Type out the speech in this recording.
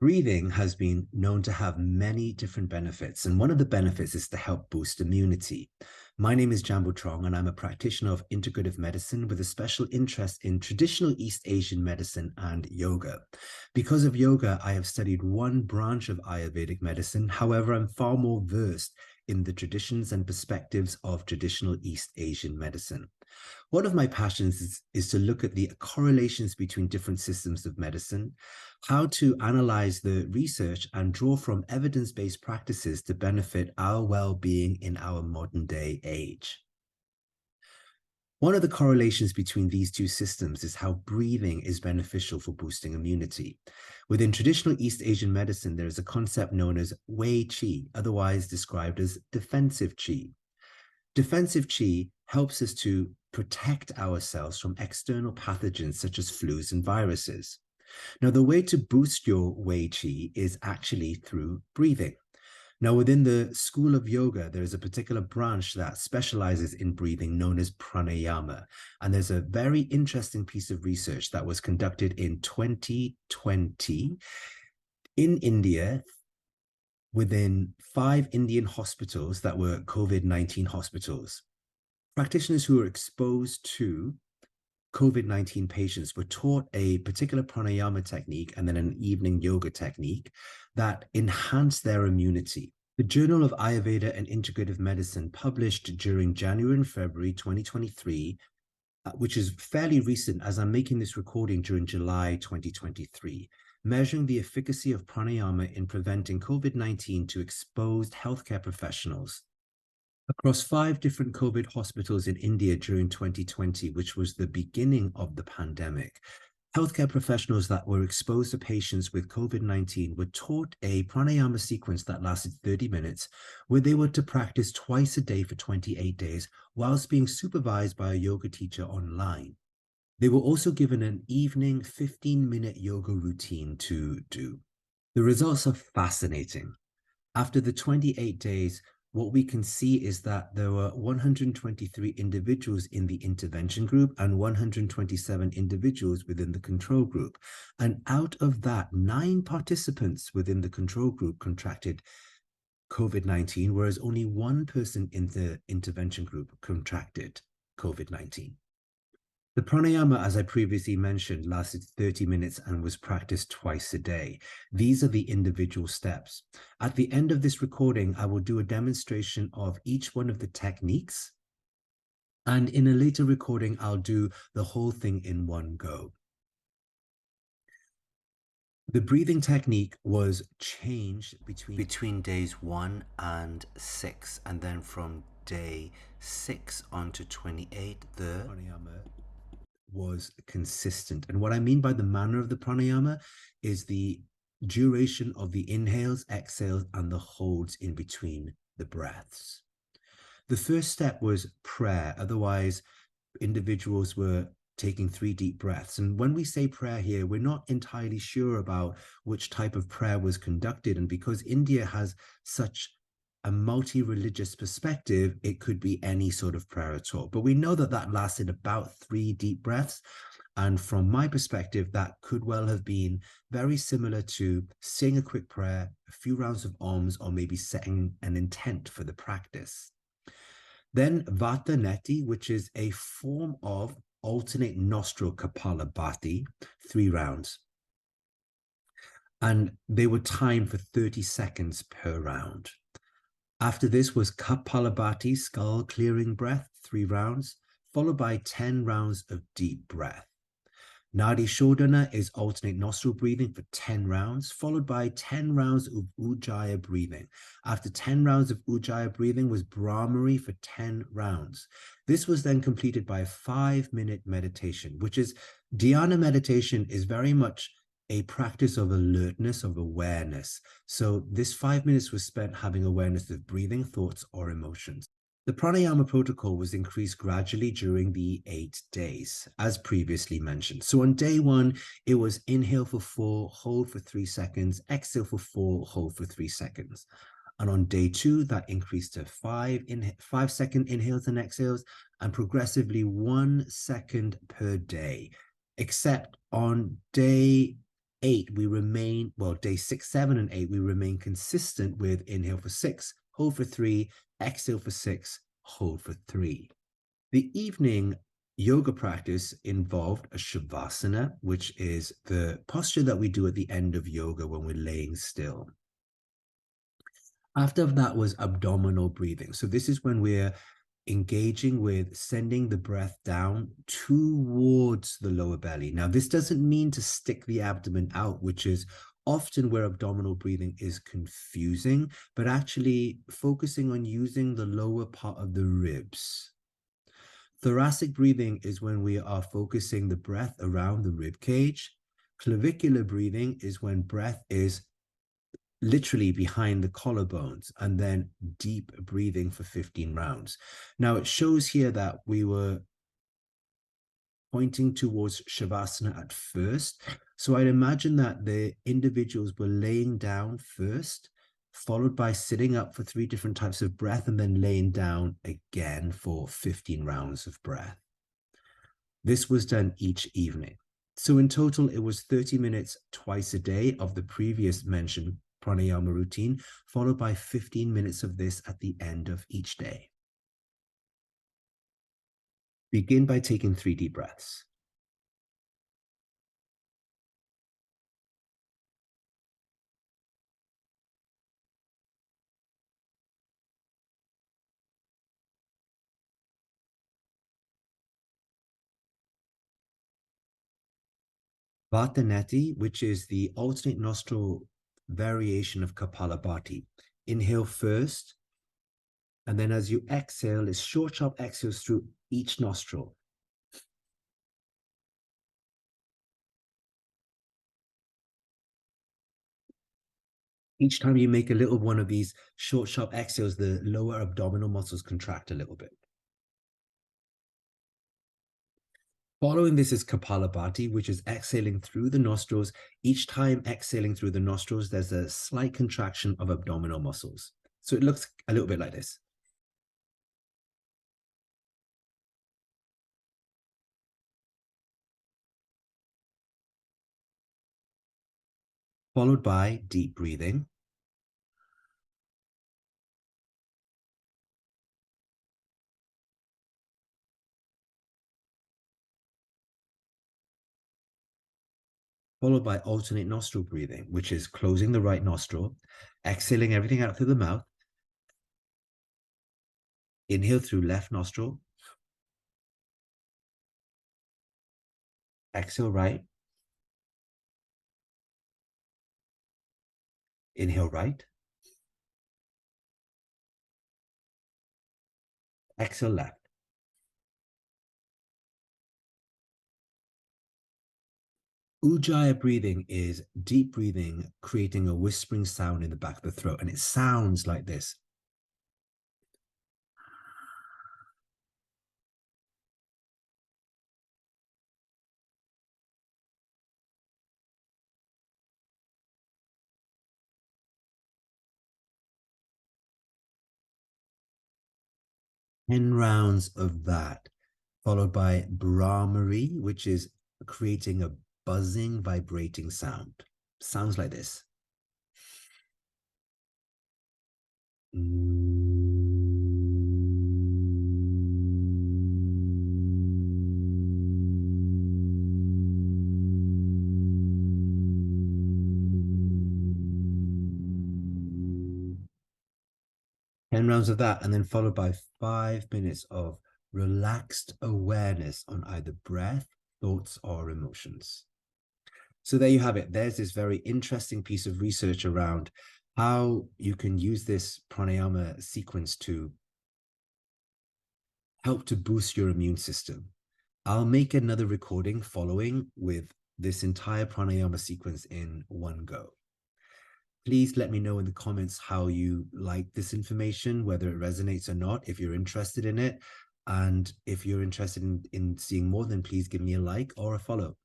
Breathing has been known to have many different benefits, and one of the benefits is to help boost immunity. My name is Jambo Trong, and I'm a practitioner of integrative medicine with a special interest in traditional East Asian medicine and yoga. Because of yoga, I have studied one branch of Ayurvedic medicine. However, I'm far more versed in the traditions and perspectives of traditional East Asian medicine. One of my passions is to look at the correlations between different systems of medicine, how to analyze the research and draw from evidence-based practices to benefit our well-being in our modern day age. One of the correlations between these two systems is how breathing is beneficial for boosting immunity. Within traditional East Asian medicine, there is a concept known as Wei Qi, otherwise described as defensive Qi. Defensive Qi helps us to protect ourselves from external pathogens such as flus and viruses. Now, the way to boost your Wei Qi is actually through breathing. Now, within the school of yoga, there is a particular branch that specializes in breathing known as Pranayama. And there's a very interesting piece of research that was conducted in 2020 in India within 5 Indian hospitals that were COVID-19 hospitals. Practitioners who were exposed to COVID-19 patients were taught a particular pranayama technique and then an evening yoga technique that enhanced their immunity. The Journal of Ayurveda and Integrative Medicine published during January and February 2023, which is fairly recent as I'm making this recording during July 2023, measuring the efficacy of pranayama in preventing COVID-19 to exposed healthcare professionals. Across 5 different COVID hospitals in India during 2020, which was the beginning of the pandemic, healthcare professionals that were exposed to patients with COVID-19 were taught a pranayama sequence that lasted 30 minutes, where they were to practice twice a day for 28 days, whilst being supervised by a yoga teacher online. They were also given an evening 15-minute yoga routine to do. The results are fascinating. After the 28 days, what we can see is that there were 123 individuals in the intervention group and 127 individuals within the control group. And out of that, 9 participants within the control group contracted COVID-19, whereas only 1 person in the intervention group contracted COVID-19. The pranayama, as I previously mentioned, lasted 30 minutes and was practiced twice a day. These are the individual steps. At the end of this recording, I will do a demonstration of each one of the techniques. And in a later recording, I'll do the whole thing in one go. The breathing technique was changed between days 1 and 6. And then from day 6 on to 28, the pranayama was consistent. And what I mean by the manner of the pranayama is the duration of the inhales, exhales, and the holds in between the breaths. The first step was prayer. Otherwise, individuals were taking 3 deep breaths. And when we say prayer here, we're not entirely sure about which type of prayer was conducted. And because India has such a multi-religious perspective, it could be any sort of prayer at all. But we know that that lasted about 3 deep breaths. And from my perspective, that could well have been very similar to saying a quick prayer, a few rounds of Oms, or maybe setting an intent for the practice. Then Vata Neti, which is a form of alternate nostril Kapalabhati, 3 rounds. And they were timed for 30 seconds per round. After this was Kapalabhati, skull clearing breath, 3 rounds, followed by 10 rounds of deep breath. Nadi Shodhana is alternate nostril breathing for 10 rounds, followed by 10 rounds of Ujjayi breathing. After 10 rounds of Ujjayi breathing was Brahmari for 10 rounds. This was then completed by a 5-minute meditation, which is dhyana meditation is very much a practice of alertness, of awareness. So this 5 minutes was spent having awareness of breathing, thoughts, or emotions. The pranayama protocol was increased gradually during the 8 days, as previously mentioned. So on day 1, it was inhale for 4, hold for 3 seconds, exhale for 4, hold for 3 seconds. And on day 2, that increased to 5-second inhales and exhales, and progressively 1 second per day, except on day 8, we remain, well, day 6, 7, and 8, we remain consistent with inhale for 6, hold for 3, exhale for 6, hold for 3. The evening yoga practice involved a shavasana, which is the posture that we do at the end of yoga when we're laying still. After that was abdominal breathing. So this is when we're engaging with sending the breath down towards the lower belly. Now, this doesn't mean to stick the abdomen out, which is often where abdominal breathing is confusing, but actually focusing on using the lower part of the ribs. Thoracic breathing is when we are focusing the breath around the rib cage. Clavicular breathing is when breath is literally behind the collarbones, and then deep breathing for 15 rounds. Now it shows here that we were pointing towards Shavasana at first. So I'd imagine that the individuals were laying down first, followed by sitting up for 3 different types of breath, and then laying down again for 15 rounds of breath. This was done each evening. So in total, it was 30 minutes twice a day of the previous mentioned pranayama routine, followed by 15 minutes of this at the end of each day. Begin by taking 3 deep breaths. Vataneti, which is the alternate nostril variation of Kapalabhati. Inhale first, and then as you exhale, it's short, sharp exhales through each nostril. Each time you make a little one of these short, sharp exhales, the lower abdominal muscles contract a little bit. Following this is Kapalabhati, which is exhaling through the nostrils. Each time exhaling through the nostrils, there's a slight contraction of abdominal muscles. So it looks a little bit like this. Followed by deep breathing. Followed by alternate nostril breathing, which is closing the right nostril, exhaling everything out through the mouth. Inhale through left nostril. Exhale right. Inhale right. Exhale left. Ujjayi breathing is deep breathing, creating a whispering sound in the back of the throat, and it sounds like this. Ten rounds of that, followed by Brahmari, which is creating a buzzing, vibrating sound. Sounds like this. 10 rounds of that, and then followed by 5 minutes of relaxed awareness on either breath, thoughts, or emotions. So there you have it. There's this very interesting piece of research around how you can use this pranayama sequence to help to boost your immune system. I'll make another recording following with this entire pranayama sequence in one go. Please let me know in the comments how you like this information, whether it resonates or not, if you're interested in it. And if you're interested in seeing more, then please give me a like or a follow.